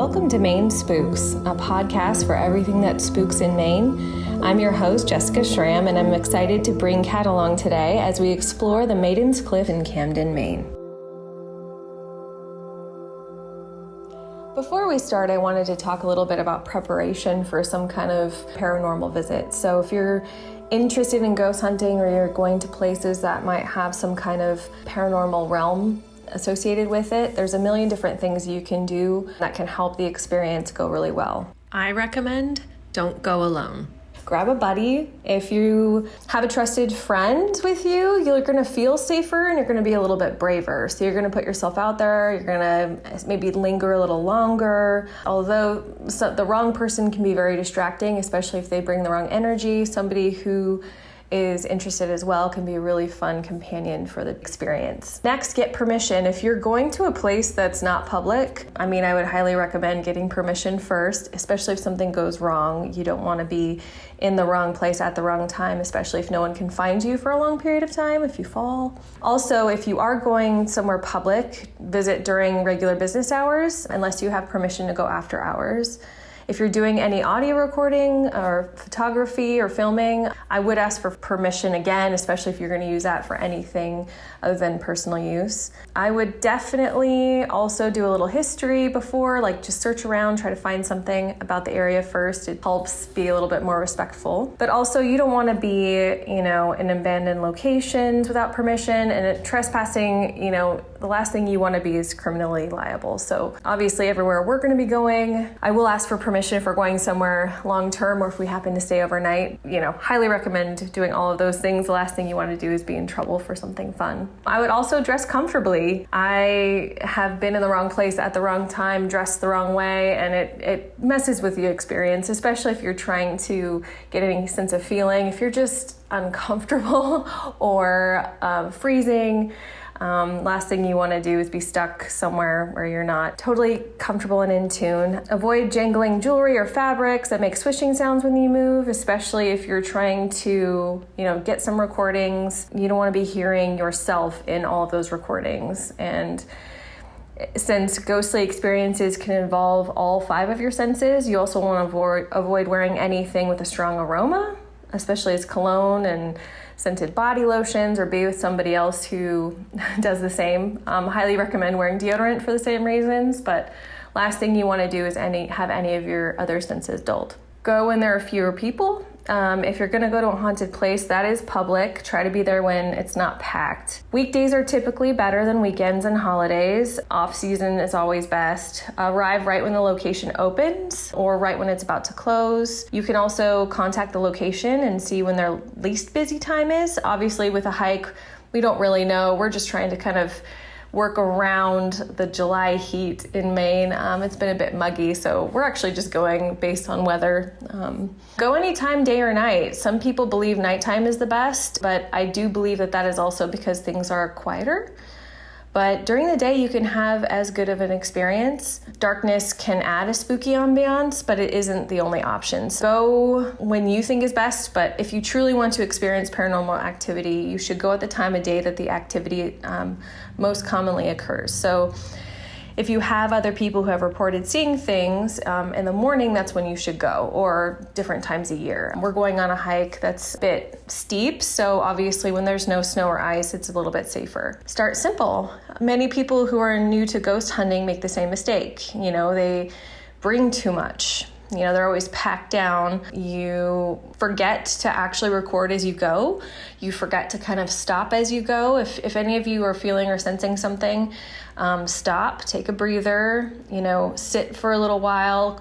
Welcome to Maine Spooks, a podcast for everything that spooks in Maine. I'm your host, Jessica Schramm, and I'm excited to bring Kat along today as we explore the Maiden's Cliff in Camden, Maine. Before we start, I wanted to talk a little bit about preparation for some kind of paranormal visit. So if you're interested in ghost hunting or you're going to places that might have some kind of paranormal realm associated with it, there's a million different things you can do that can help the experience go really well. I recommend don't go alone. Grab a buddy. If you have a trusted friend with you, you're going to feel safer and you're going to be a little bit braver. So you're going to put yourself out there. You're going to maybe linger a little longer. Although the wrong person can be very distracting, especially if they bring the wrong energy. Somebody who is interested as well can be a really fun companion for the experience. Next, get permission. If you're going to a place that's not public, I would highly recommend getting permission first, especially if something goes wrong. You don't want to be in the wrong place at the wrong time, especially if no one can find you for a long period of time if you fall. Also, if you are going somewhere public, visit during regular business hours, unless you have permission to go after hours. If you're doing any audio recording or photography or filming, I would ask for permission again, especially if you're going to use that for anything other than personal use. I would definitely also do a little history before, just search around, try to find something about the area first. It helps be a little bit more respectful. But also you don't want to be, in abandoned locations without permission, and trespassing, the last thing you want to be is criminally liable. So obviously everywhere we're going to be going, I will ask for permission if we're going somewhere long term or if we happen to stay overnight. Highly recommend doing all of those things. The last thing you want to do is be in trouble for something fun. I would also dress comfortably. I have been in the wrong place at the wrong time, dressed the wrong way, and it messes with the experience, especially if you're trying to get any sense of feeling. If you're just uncomfortable or freezing, last thing you want to do is be stuck somewhere where you're not totally comfortable and in tune. Avoid jangling jewelry or fabrics that make swishing sounds when you move, especially if you're trying to, get some recordings. You don't want to be hearing yourself in all of those recordings. And since ghostly experiences can involve all 5 of your senses, you also want to avoid wearing anything with a strong aroma, especially as cologne and scented body lotions, or be with somebody else who does the same. Highly recommend wearing deodorant for the same reasons, but last thing you want to do is have any of your other senses dulled. Go when there are fewer people. If you're going to go to a haunted place that is public, try to be there when it's not packed. Weekdays are typically better than weekends and holidays. Off season is always best. Arrive right when the location opens or right when it's about to close. You can also contact the location and see when their least busy time is. Obviously with a hike, we don't really know. We're just trying to kind of work around the July heat in Maine. It's been a bit muggy, so we're actually just going based on weather. Go anytime, day or night. Some people believe nighttime is the best, but I do believe that is also because things are quieter. But during the day, you can have as good of an experience. Darkness can add a spooky ambiance, but it isn't the only option. So go when you think is best, but if you truly want to experience paranormal activity, you should go at the time of day that the activity most commonly occurs. So if you have other people who have reported seeing things in the morning, that's when you should go, or different times a year. We're going on a hike that's a bit steep, so obviously when there's no snow or ice, it's a little bit safer. Start simple. Many people who are new to ghost hunting make the same mistake. They bring too much. They're always packed down. You forget to actually record as you go. You forget to kind of stop as you go. If any of you are feeling or sensing something, stop, take a breather, sit for a little while,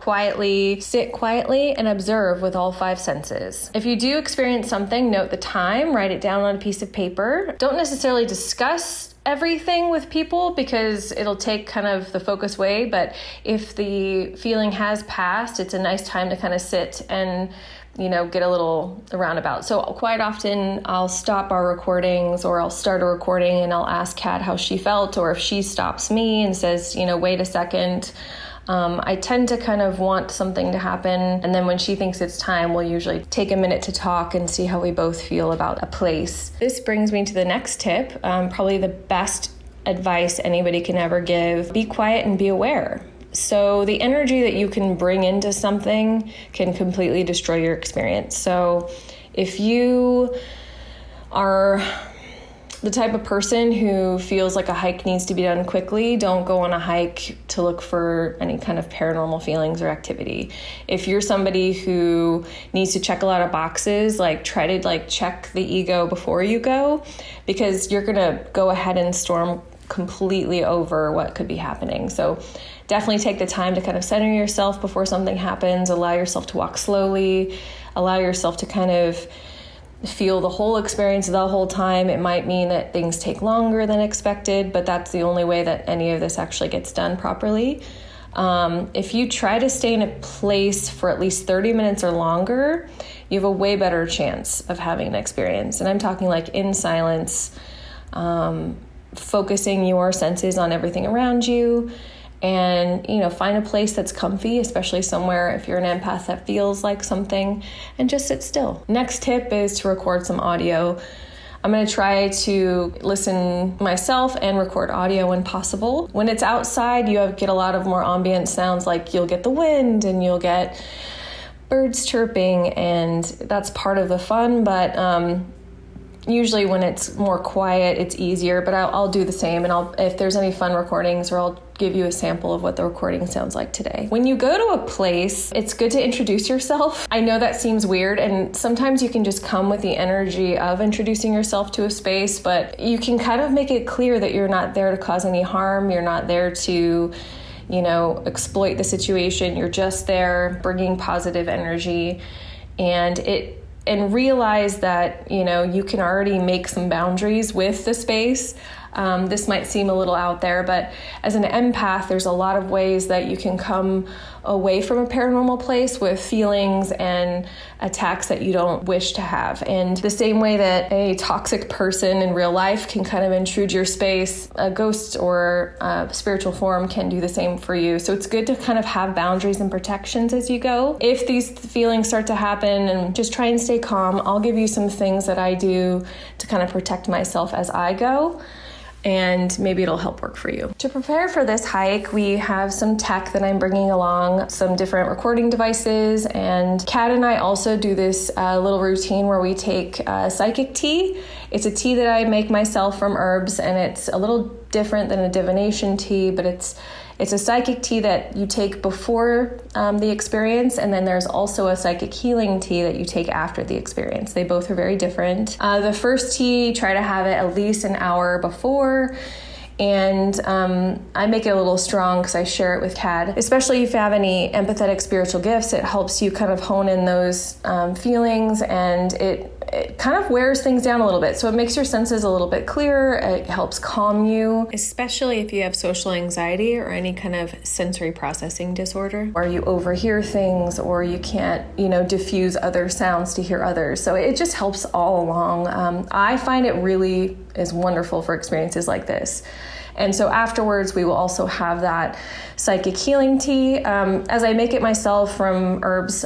sit quietly and observe with all 5 senses. If you do experience something, note the time, write it down on a piece of paper. Don't necessarily discuss everything with people because it'll take kind of the focus away, but if the feeling has passed, it's a nice time to kind of sit and get a little roundabout. So quite often I'll stop our recordings, or I'll start a recording and I'll ask Kat how she felt, or if she stops me and says, wait a second. I tend to kind of want something to happen, and then when she thinks it's time, we'll usually take a minute to talk and see how we both feel about a place. This brings me to the next tip, probably the best advice anybody can ever give. Be quiet and be aware. So the energy that you can bring into something can completely destroy your experience. So if you are the type of person who feels like a hike needs to be done quickly, don't go on a hike to look for any kind of paranormal feelings or activity. If you're somebody who needs to check a lot of boxes, like try to check the ego before you go, because you're gonna go ahead and storm completely over what could be happening. So definitely take the time to kind of center yourself before something happens, allow yourself to walk slowly, allow yourself to kind of feel the whole experience the whole time. It might mean that things take longer than expected, but that's the only way that any of this actually gets done properly. If you try to stay in a place for at least 30 minutes or longer, you have a way better chance of having an experience. And I'm talking like in silence, focusing your senses on everything around you, and find a place that's comfy, especially somewhere if you're an empath that feels like something, and just sit still. Next tip is to record some audio. I'm going to try to listen myself and record audio when possible. When it's outside, you get a lot of more ambient sounds, like you'll get the wind and you'll get birds chirping, and that's part of the fun, but usually when it's more quiet, it's easier, but I'll do the same. And if there's any fun recordings, or I'll give you a sample of what the recording sounds like today. When you go to a place, it's good to introduce yourself. I know that seems weird, and sometimes you can just come with the energy of introducing yourself to a space, but you can kind of make it clear that you're not there to cause any harm. You're not there to, exploit the situation. You're just there bringing positive energy, and realize that, you can already make some boundaries with the space. This might seem a little out there, but as an empath, there's a lot of ways that you can come away from a paranormal place with feelings and attacks that you don't wish to have. And the same way that a toxic person in real life can kind of intrude your space, a ghost or a spiritual form can do the same for you. So it's good to kind of have boundaries and protections as you go. If these feelings start to happen, and just try and stay calm. I'll give you some things that I do to kind of protect myself as I go, and maybe it'll help work for you. To prepare for this hike, we have some tech that I'm bringing along, some different recording devices, and Kat and I also do this little routine where we take psychic tea. It's a tea that I make myself from herbs, and it's a little different than a divination tea, but it's a psychic tea that you take before the experience, and then there's also a psychic healing tea that you take after the experience. They both are very different. The first tea, try to have it at least an hour before, and I make it a little strong because I share it with Kat. Especially if you have any empathetic spiritual gifts, it helps you kind of hone in those feelings, and it kind of wears things down a little bit. So it makes your senses a little bit clearer. It helps calm you, especially if you have social anxiety or any kind of sensory processing disorder, or you overhear things, or you can't, diffuse other sounds to hear others. So it just helps all along. I find it really is wonderful for experiences like this. And so afterwards, we will also have that psychic healing tea. As I make it myself from herbs,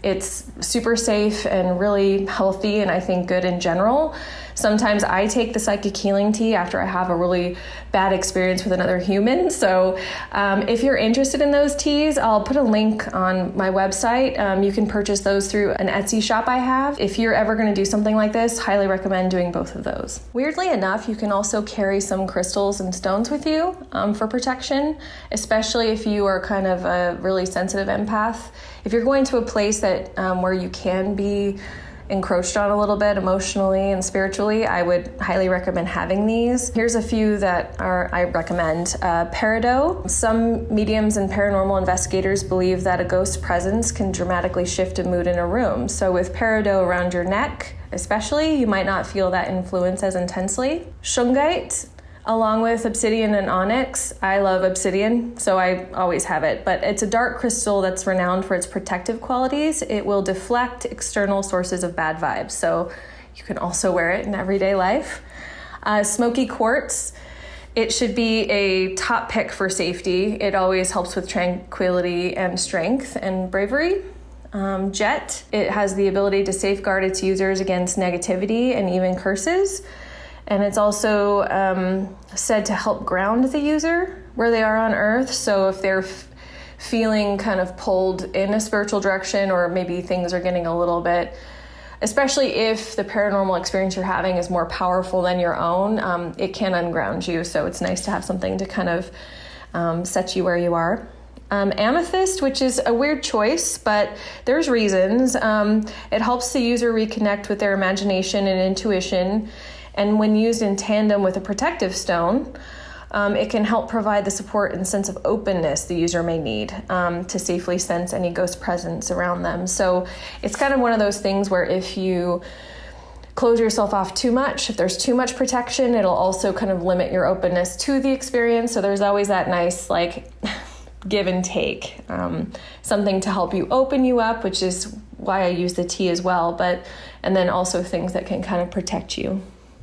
it's super safe and really healthy, and I think good in general. Sometimes I take the psychic healing tea after I have a really bad experience with another human. So if you're interested in those teas, I'll put a link on my website. You can purchase those through an Etsy shop I have. If you're ever going to do something like this, highly recommend doing both of those. Weirdly enough, you can also carry some crystals and stones with you for protection, especially if you are kind of a really sensitive empath. If you're going to a place that where you can be encroached on a little bit emotionally and spiritually, I would highly recommend having these. Here's a few that I recommend. Peridot. Some mediums and paranormal investigators believe that a ghost presence can dramatically shift a mood in a room. So with peridot around your neck, especially, you might not feel that influence as intensely. Shungite, along with obsidian and onyx. I love obsidian, so I always have it, but it's a dark crystal that's renowned for its protective qualities. It will deflect external sources of bad vibes, so you can also wear it in everyday life. Smoky quartz. It should be a top pick for safety. It always helps with tranquility and strength and bravery. Jet. It has the ability to safeguard its users against negativity and even curses. And it's also said to help ground the user where they are on Earth. So if they're feeling kind of pulled in a spiritual direction, or maybe things are getting a little bit, especially if the paranormal experience you're having is more powerful than your own, it can unground you. So it's nice to have something to kind of set you where you are. Amethyst, which is a weird choice, but there's reasons. It helps the user reconnect with their imagination and intuition. And when used in tandem with a protective stone, it can help provide the support and sense of openness the user may need to safely sense any ghost presence around them. So it's kind of one of those things where if you close yourself off too much, if there's too much protection, it'll also kind of limit your openness to the experience. So there's always that nice give and take, something to help you open you up, which is why I use the tea as well, and then also things that can kind of protect you.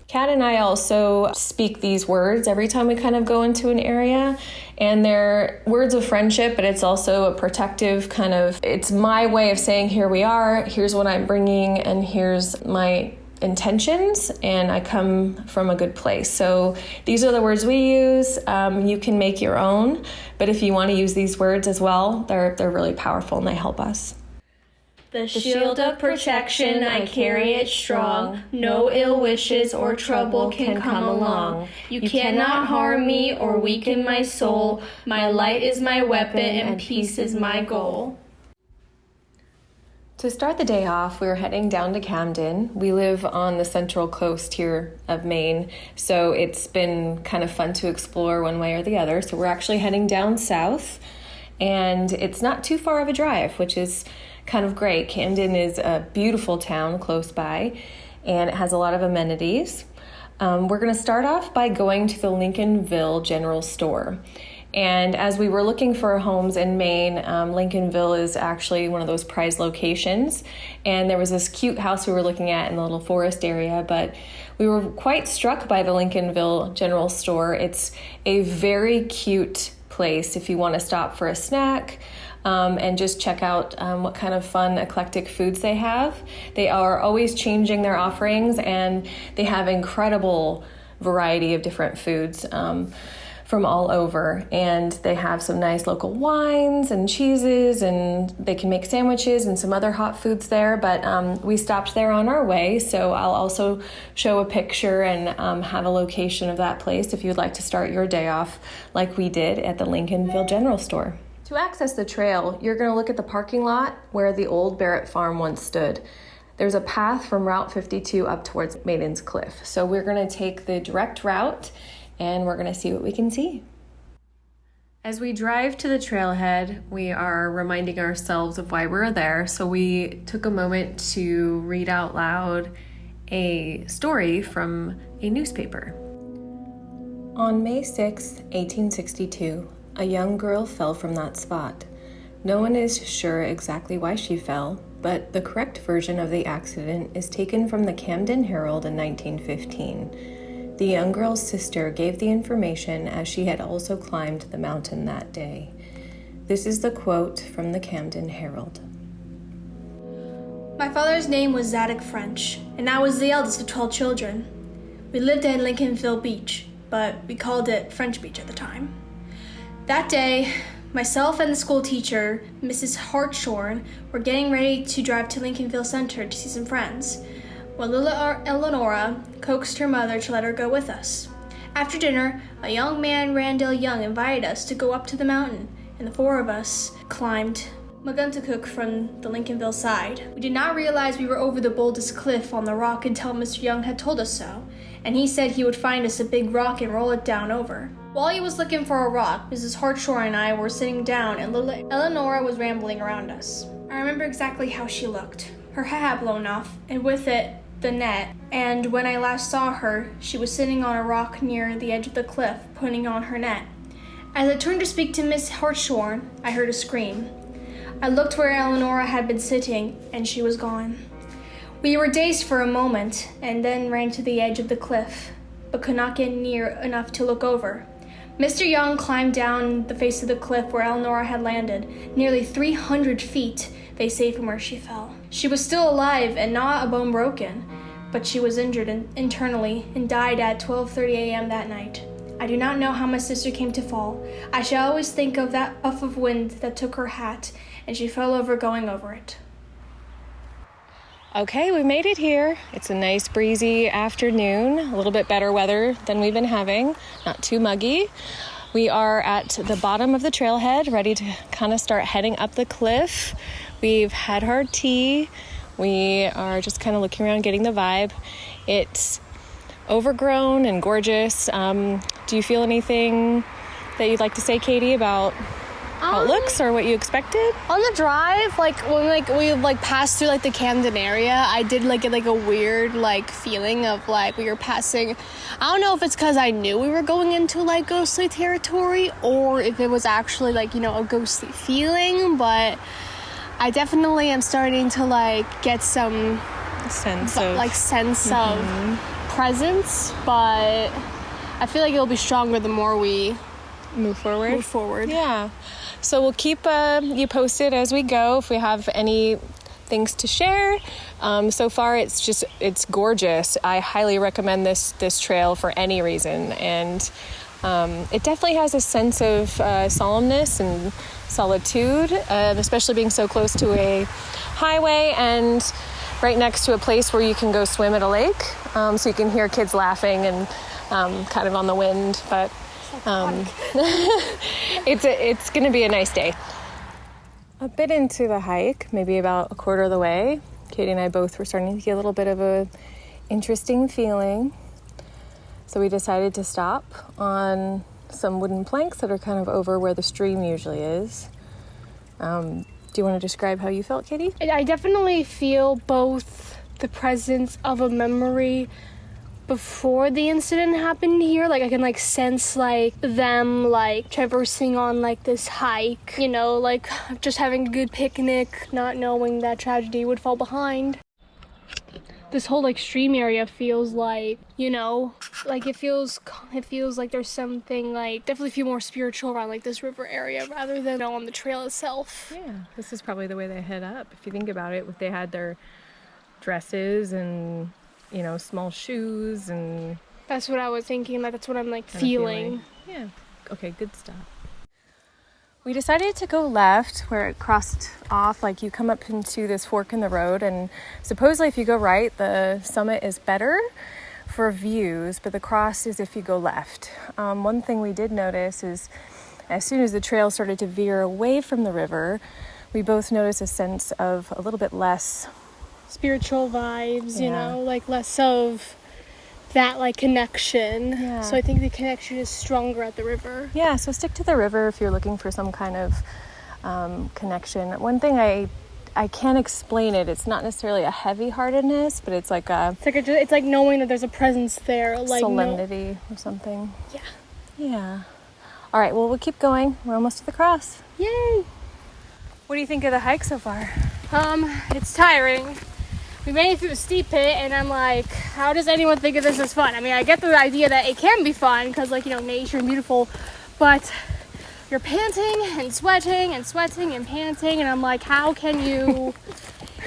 Kat and I also speak these words every time we kind of go into an area, and they're words of friendship, but it's also a protective kind of, it's my way of saying, here we are, here's what I'm bringing, and here's my intentions, and I come from a good place. So these are the words we use. You can make your own, but if you want to use these words as well, they're really powerful and they help us. The shield of protection, I carry it strong. No ill wishes or trouble can come along. You cannot harm me or weaken my soul. My light is my weapon and peace is my goal. To start the day off, we were heading down to Camden. We live on the central coast here of Maine, so it's been kind of fun to explore one way or the other. So we're actually heading down south, and it's not too far of a drive, which is kind of great. Camden is a beautiful town close by, and it has a lot of amenities. We're going to start off by going to the Lincolnville General Store. And as we were looking for homes in Maine, Lincolnville is actually one of those prized locations. And there was this cute house we were looking at in the little forest area, but we were quite struck by the Lincolnville General Store. It's a very cute place if you want to stop for a snack and just check out what kind of fun, eclectic foods they have. They are always changing their offerings, and they have incredible variety of different foods from all over, and they have some nice local wines and cheeses, and they can make sandwiches and some other hot foods there. But we stopped there on our way, so I'll also show a picture and have a location of that place if you'd like to start your day off like we did at the Lincolnville General Store. To access the trail, you're going to look at the parking lot where the old Barrett farm once stood. There's a path from Route 52 up towards Maiden's Cliff, so we're going to take the direct route and we're going to see what we can see. As we drive to the trailhead, we are reminding ourselves of why we're there. So we took a moment to read out loud a story from a newspaper. On May 6, 1862, a young girl fell from that spot. No one is sure exactly why she fell, but the correct version of the accident is taken from the Camden Herald in 1915. The young girl's sister gave the information as she had also climbed the mountain that day. This is the quote from the Camden Herald. My father's name was Zadok French, and I was the eldest of 12 children. We lived at Lincolnville Beach, but we called it French Beach at the time. That day, myself and the school teacher, Mrs. Hartshorn, were getting ready to drive to Lincolnville Center to see some friends, when little Eleonora coaxed her mother to let her go with us. After dinner, a young man, Randall Young, invited us to go up to the mountain, and the four of us climbed Maguntacook from the Lincolnville side. We did not realize we were over the boldest cliff on the rock until Mr. Young had told us so, and he said he would find us a big rock and roll it down over. While he was looking for a rock, Mrs. Hartshorn and I were sitting down, and little Eleonora was rambling around us. I remember exactly how she looked. Her hat had blown off, and with it, the net, and when I last saw her, she was sitting on a rock near the edge of the cliff, putting on her net. As I turned to speak to Miss Hartshorn, I heard a scream. I looked where Eleonora had been sitting, and she was gone. We were dazed for a moment, and then ran to the edge of the cliff, but could not get near enough to look over. Mr. Young climbed down the face of the cliff where Eleonora had landed, nearly 300 feet, they say, from where she fell. She was still alive and not a bone broken, but she was injured internally and died at 12:30 a.m. that night. I do not know how my sister came to fall. I shall always think of that puff of wind that took her hat, and she fell over going over it. Okay, we made it here. It's a nice breezy afternoon, a little bit better weather than we've been having, not too muggy. We are at the bottom of the trailhead, ready to kind of start heading up the cliff. We've had our tea. We are just kind of looking around, getting the vibe. It's overgrown and gorgeous. Do you feel anything that you'd like to say, Katie, about how it looks or what you expected? On the drive, when we passed through the Camden area, I did get a weird feeling of we were passing. I don't know if it's because I knew we were going into ghostly territory or if it was actually a ghostly feeling, but I definitely am starting to get some Sense of presence, but I feel like it'll be stronger the more we move forward. Yeah. So we'll keep you posted as we go if we have any things to share. So far it's gorgeous. I highly recommend this trail for any reason, and it definitely has a sense of solemnness and solitude, especially being so close to a highway and right next to a place where you can go swim at a lake, so you can hear kids laughing and kind of on the wind, but it's going to be a nice day. A bit into the hike, maybe about a quarter of the way, Katie and I both were starting to get a little bit of a interesting feeling, so we decided to stop on some wooden planks that are kind of over where the stream usually is. Do you want to describe how you felt, Katie? I definitely feel both the presence of a memory before the incident happened here. I can sense them traversing on this hike, just having a good picnic, not knowing that tragedy would fall behind. This whole stream area feels it feels like there's something definitely feel more spiritual around this river area rather than on the trail itself. Yeah, this is probably the way they head up. If you think about it, they had their dresses and small shoes, and that's what I was thinking. That's what I'm feeling. Yeah. Okay, good stuff. We decided to go left where it crossed off. You come up into this fork in the road, and supposedly if you go right, the summit is better for views, but the cross is if you go left. One thing we did notice is as soon as the trail started to veer away from the river, we both noticed a sense of a little bit less spiritual vibes, less of that connection. Yeah. So I think the connection is stronger at the river. Yeah, so stick to the river if you're looking for some kind of connection. One thing I can't explain it. It's not necessarily a heavy-heartedness, but it's it's like knowing that there's a presence there, solemnity or something. Yeah. Yeah. All right. Well, we'll keep going. We're almost to the cross. Yay! What do you think of the hike so far? It's tiring. We made it through the steep pit, and I'm how does anyone think of this as fun? I mean, I get the idea that it can be fun because, nature and beautiful, but you're panting and sweating and sweating and panting, and I'm how can you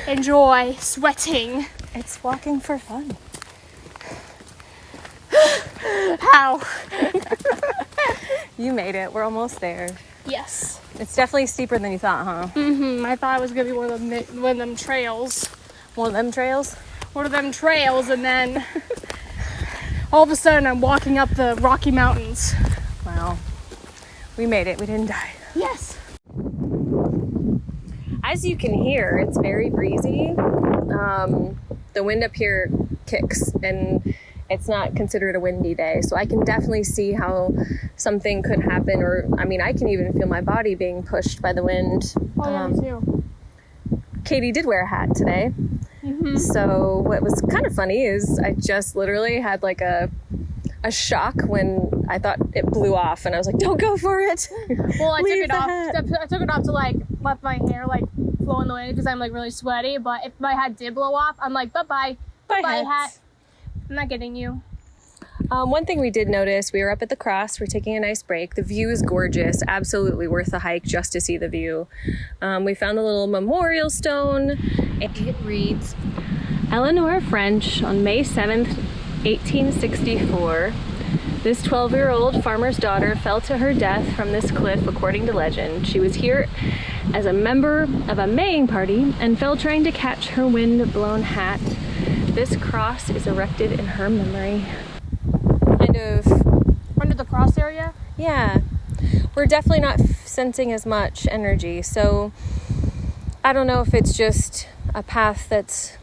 enjoy sweating? It's walking for fun. How? You made it. We're almost there. Yes. It's definitely steeper than you thought, huh? Mm-hmm. I thought it was going to be one of them trails. One of them trails? One of them trails, and then all of a sudden I'm walking up the Rocky Mountains. Wow. We made it. We didn't die. Yes. As you can hear, it's very breezy. The wind up here kicks, and it's not considered a windy day, so I can definitely see how something could happen, or I can even feel my body being pushed by the wind. Oh, yeah, me too. Katie did wear a hat today. Mm-hmm. So what was kind of funny is I just literally had a shock when I thought it blew off, and I was like, don't go for it. Well, I took it off to let my hair blow in the wind because I'm really sweaty, but if my hat did blow off, I'm bye-bye hat. I'm not getting you. One thing we did notice, we were up at the cross, we're taking a nice break. The view is gorgeous, absolutely worth the hike just to see the view. We found a little memorial stone. It reads, Eleanor French on May 7th, 1864, This 12-year-old farmer's daughter fell to her death from this cliff, according to legend. She was here as a member of a Maying party and fell trying to catch her wind-blown hat. This cross is erected in her memory. Kind of Under the cross area? yeah, we're definitely not sensing as much energy. So I don't know if it's just a path that's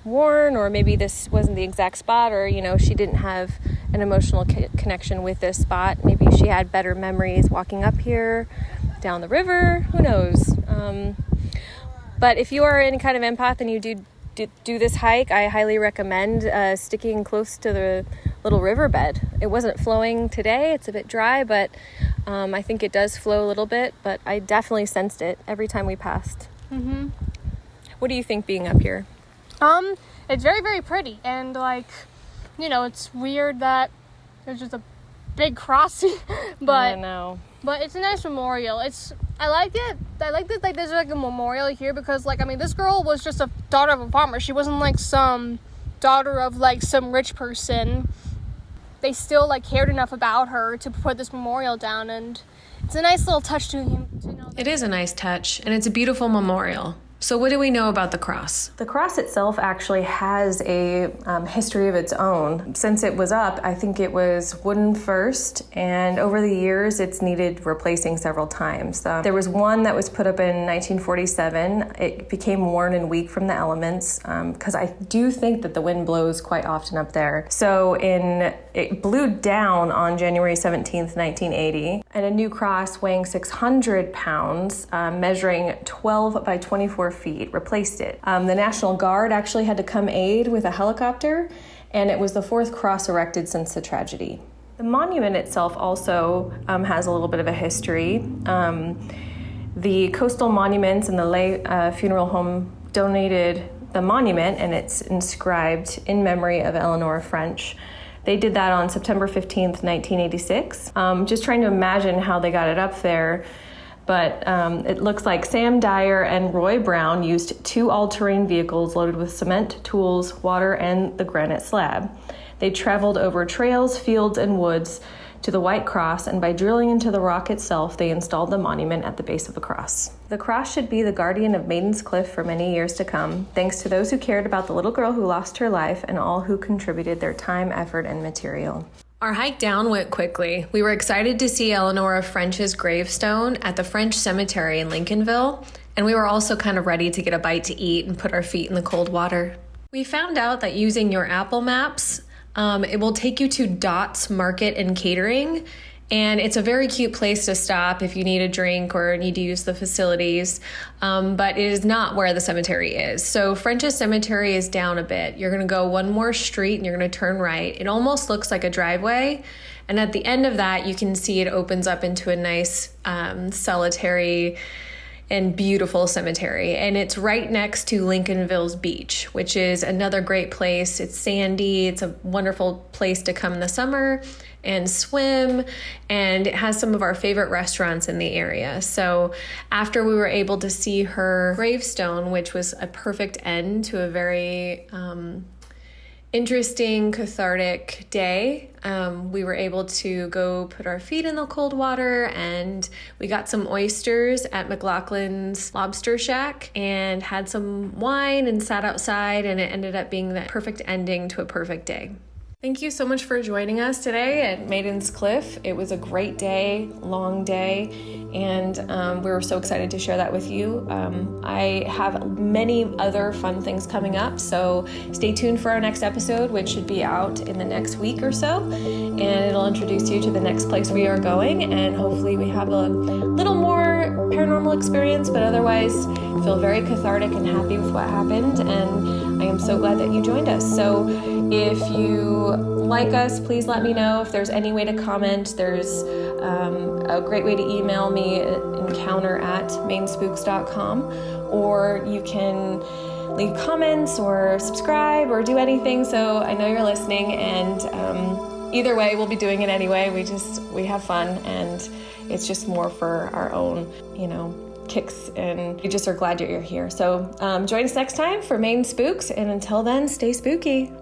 worn, or maybe this wasn't the exact spot, or, you know, she didn't have an emotional connection with this spot. Maybe she had better memories walking up here, down the river, who knows. But if you are any kind of empath and you do this hike, I highly recommend sticking close to the little riverbed. It wasn't flowing today, it's a bit dry, but I think it does flow a little bit, but I definitely sensed it every time we passed. Mm-hmm. What do you think being up here? It's very, very pretty, and like, you know, it's weird that there's just a big crossing, I know. but it's a nice memorial. I like it. Like there's like a memorial here because, like, I mean, this girl was just a daughter of a farmer. She wasn't like some daughter of like some rich person. They still like cared enough about her to put this memorial down, and it's a nice little touch to know that. It is a nice touch, and it's a beautiful memorial. So what do we know about the cross? The cross itself actually has a history of its own. Since it was up, I think it was wooden first, and over the years it's needed replacing several times. There was one that was put up in 1947. It became worn and weak from the elements because I do think that the wind blows quite often up there. So it blew down on January 17th, 1980, and a new cross weighing 600 pounds, measuring 12 by 24 feet, replaced it. The National Guard actually had to come aid with a helicopter, and it was the fourth cross erected since the tragedy. The monument itself also has a little bit of a history. The Coastal Monuments and the Lay Funeral Home donated the monument, and it's inscribed in memory of Eleanor French. They did that on September 15th, 1986. Just trying to imagine how they got it up there. But it looks like Sam Dyer and Roy Brown used 2 all-terrain vehicles loaded with cement, tools, water, and the granite slab. They traveled over trails, fields, and woods to the White Cross, and by drilling into the rock itself, they installed the monument at the base of the cross. The cross should be the guardian of Maiden's Cliff for many years to come, thanks to those who cared about the little girl who lost her life and all who contributed their time, effort, and material. Our hike down went quickly. We were excited to see Eleanor French's gravestone at the French Cemetery in Lincolnville, and we were also kind of ready to get a bite to eat and put our feet in the cold water. We found out that using your Apple Maps, it will take you to Dot's Market and Catering, and it's a very cute place to stop if you need a drink or need to use the facilities, but it is not where the cemetery is. So French's Cemetery is down a bit. You're going to go one more street and you're going to turn right. It almost looks like a driveway, and at the end of that you can see it opens up into a nice solitary and beautiful cemetery, and it's right next to Lincolnville's beach, which is another great place. It's sandy, it's a wonderful place to come in the summer and swim, and it has some of our favorite restaurants in the area. So after we were able to see her gravestone, which was a perfect end to a very interesting, cathartic day, we were able to go put our feet in the cold water, and we got some oysters at McLaughlin's Lobster Shack and had some wine and sat outside, and it ended up being the perfect ending to a perfect day. Thank you so much for joining us today at Maiden's Cliff. It was a great day, long day, and we were so excited to share that with you. I have many other fun things coming up, so stay tuned for our next episode, which should be out in the next week or so, and it'll introduce you to the next place we are going, and hopefully we have a little more paranormal experience, but otherwise feel very cathartic and happy with what happened, and I am so glad that you joined us. So if you like us, please let me know. If there's any way to comment, there's a great way to email me at encounter@mainspooks.com, or you can leave comments or subscribe or do anything. So I know you're listening, and either way, we'll be doing it anyway. We have fun, and it's just more for our own, kicks, and we just are glad you're here. So join us next time for Maine Spooks, and until then, stay spooky.